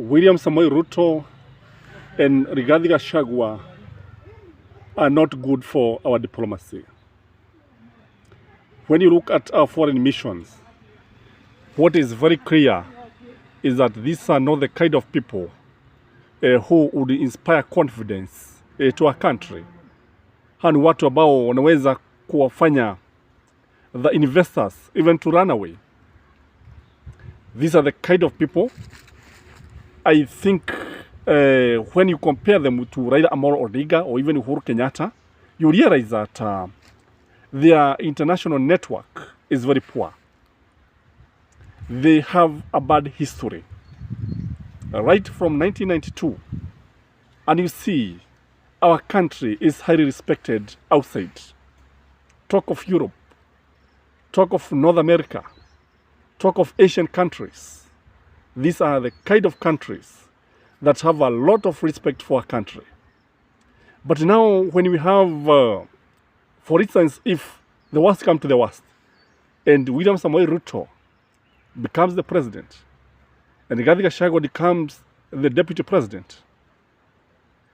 William Samoei Ruto and Gachagua are not good for our diplomacy. When you look at our foreign missions, what is very clear is that these are not the kind of people who would inspire confidence to our country. Hani watu ambao wanaweza kuwafanya the investors even to run away. These are the kind of people I think when you compare them to Raila Amolo Odinga or even Uhuru Kenyatta, you realize that their international network is very poor. They have a bad history, right from 1992. And you see, our country is highly respected outside. Talk of Europe, talk of North America, talk of Asian countries. These are the kind of countries that have a lot of respect for our country. But now when we have, for instance, if the worst comes to the worst, and William Samoei Ruto becomes the president, and Gachagua becomes the deputy president,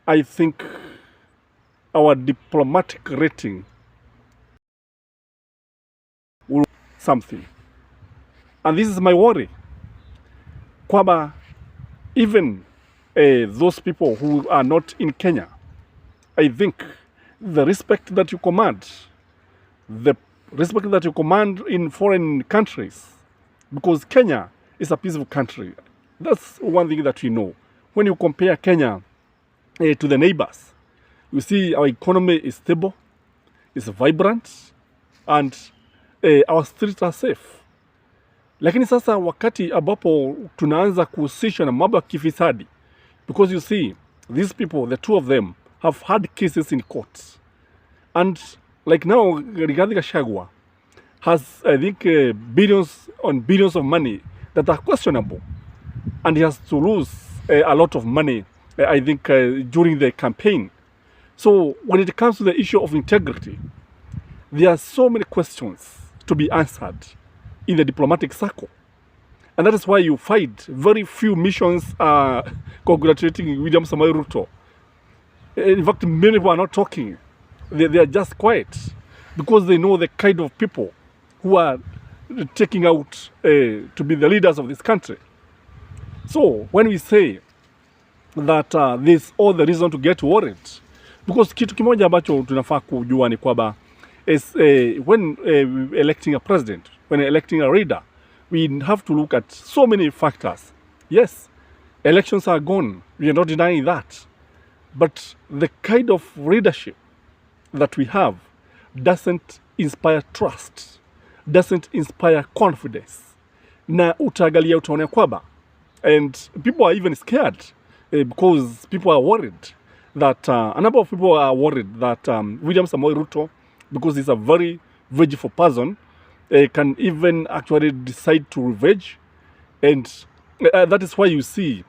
I think our diplomatic rating will something. And this is my worry. Kwamba even those people who are not in Kenya, I think the respect that you command, in foreign countries, because Kenya is a peaceful country. That's one thing that we know. When you compare Kenya to the neighbors, you see our economy is stable, it's vibrant, and our streets are safe. Lakini sasa wakati ambapo tunaanza kuhusisha na mambo ya kifisadi, because you see, these people, the two of them, have had cases in court. And like now, Gachagua has, I think, billions on billions of money that are questionable. And he has to lose a lot of money, I think, during the campaign. So when it comes to the issue of integrity, there are so many questions to be answered in the diplomatic circle. And that is why you find very few missions congratulating William Samoei Ruto. In fact, many people are not talking. They are just quiet because they know the kind of people who are taking out to be the leaders of this country. So when we say that there's all the reason to get worried, because kitu kimoja ambacho tunafaa kujua ni kwamba when electing a president, when electing a leader, we have to look at so many factors. Yes, elections are gone. We are not denying that. But the kind of leadership that we have doesn't inspire trust, doesn't inspire confidence. Na utaangalia utaona kwamba, and people are even scared because people are worried that, a number of people are worried that William Samoei Ruto, because he's a very vengeful person, can even actually decide to revenge. And that is why you see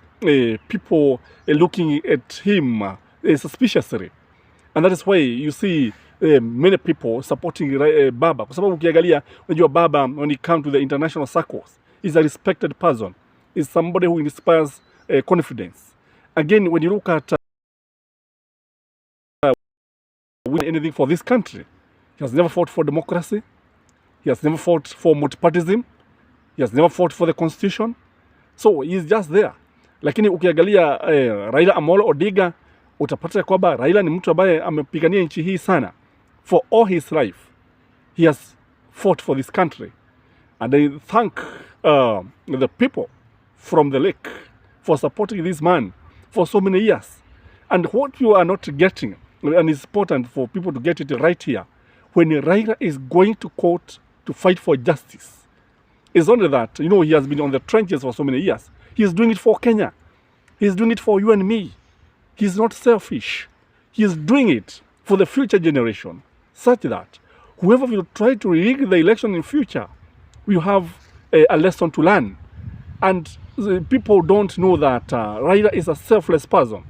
people looking at him suspiciously. And that is why you see many people supporting Baba. Kwa sababu ukiangalia, unajua Baba, when it comes to the international circles, is a respected person. Is somebody who inspires confidence. Again, when you look at anything for this country, he has never fought for democracy. He has never fought for multipartyism. He has never fought for the constitution. So he is just there. Lakini ukiangalia Raila Amolo Odinga, utapata kwamba Raila ni mtu ambaye amepigania nchi hii sana. For all his life, he has fought for this country. And I thank the people from the lake for supporting this man for so many years. And what you are not getting, and it's important for people to get it right here, when Raila is going to court to fight for justice, it's only that, you know, he has been on the trenches for so many years. He is doing it for Kenya. He is doing it for you and me. He is not selfish. He is doing it for the future generation, such that whoever will try to rig the election in future will have a lesson to learn. And people don't know that Raila is a selfless person.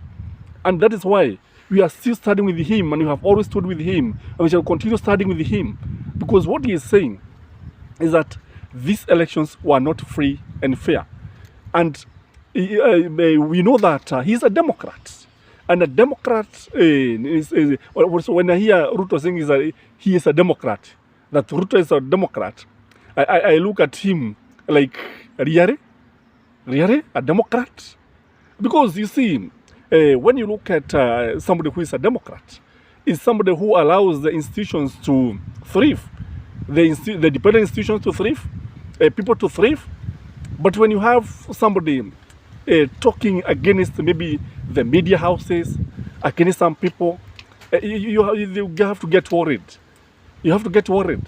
And that is why we are still studying with him, and we have always stood with him, and we shall continue studying with him. Because what he is saying is that these elections were not free and fair. And we know that he's a Democrat. And a Democrat, so when I hear Ruto saying he is a Democrat, that Ruto is a Democrat, I look at him like, really? Really? A Democrat? Because you see, when you look at somebody who is a Democrat, is somebody who allows the institutions to thrive, the dependent institutions to thrive, people to thrive. But when you have somebody talking against maybe the media houses, against some people, you have to get worried. You have to get worried.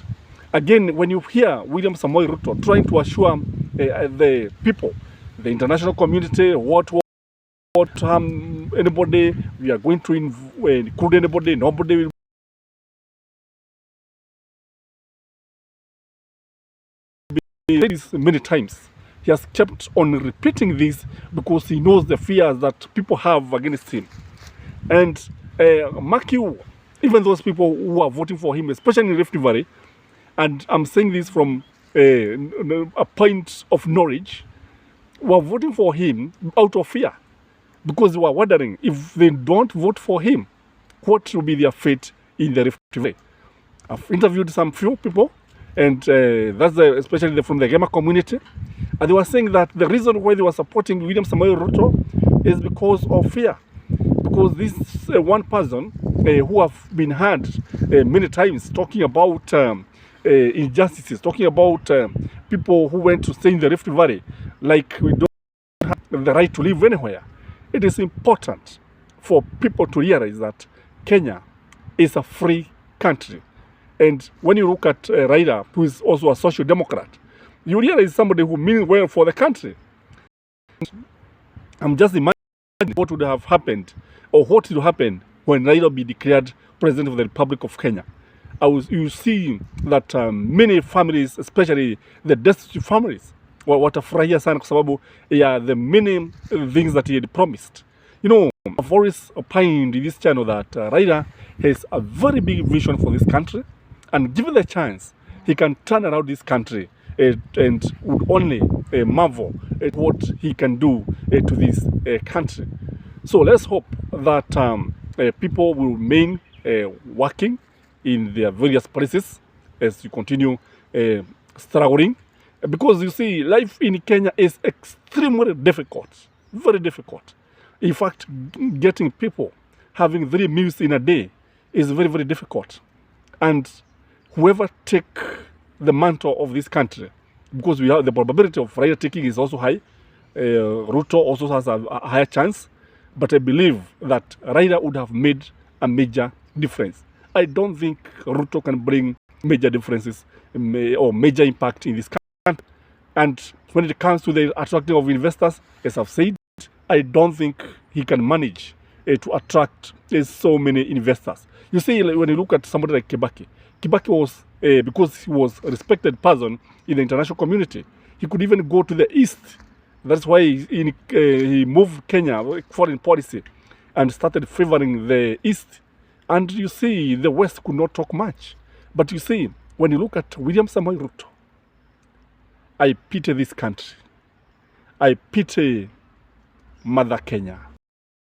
Again, when you hear William Samoei Ruto trying to assure the people, the international community, what anybody, we are going to include anybody, nobody will be this many times. He has kept on repeating this because he knows the fears that people have against him. And mark you, even those people who are voting for him, especially in Rift Valley, and I'm saying this from a point of knowledge, were voting for him out of fear, because they were wondering if they don't vote for him, what will be their fate in the Rift Valley. I've interviewed some few people, and that's especially from the gamer community, and they were saying that the reason why they were supporting William Samoei Ruto is because of fear. Because this one person who have been heard many times talking about injustices, talking about people who went to stay in the Rift Valley, like we don't have the right to live anywhere. It is important for people to realize that Kenya is a free country. And when you look at Raila, who is also a social democrat, you realize somebody who means well for the country. I'm just imagining what would have happened, or what will happen when Raila be declared president of the Republic of Kenya. You see that many families, especially the destitute families, watafurahia sana kwa sababu ya the many things that he had promised. You know, I've always opined in this channel that Raila has a very big vision for this country, and given the chance, he can turn around this country and would only marvel at what he can do to this country. So let's hope that people will remain working in their various places as you continue struggling. Because you see, life in Kenya is extremely difficult, very difficult. In fact, getting people having 3 meals in a day is very, very difficult. And whoever take the mantle of this country, because we have the probability of Raila taking is also high, Ruto also has a higher chance, but I believe that Raila would have made a major difference. I don't think Ruto can bring major differences or major impact in this country. And when it comes to the attracting of investors, as I've said, I don't think he can manage to attract so many investors. You see, when you look at somebody like Kibaki, Kibaki was, because he was a respected person in the international community, he could even go to the East. That's why he moved Kenya foreign policy and started favoring the East. And you see, the West could not talk much. But you see, when you look at William Samoei Ruto, I pity this country. I pity Mother Kenya.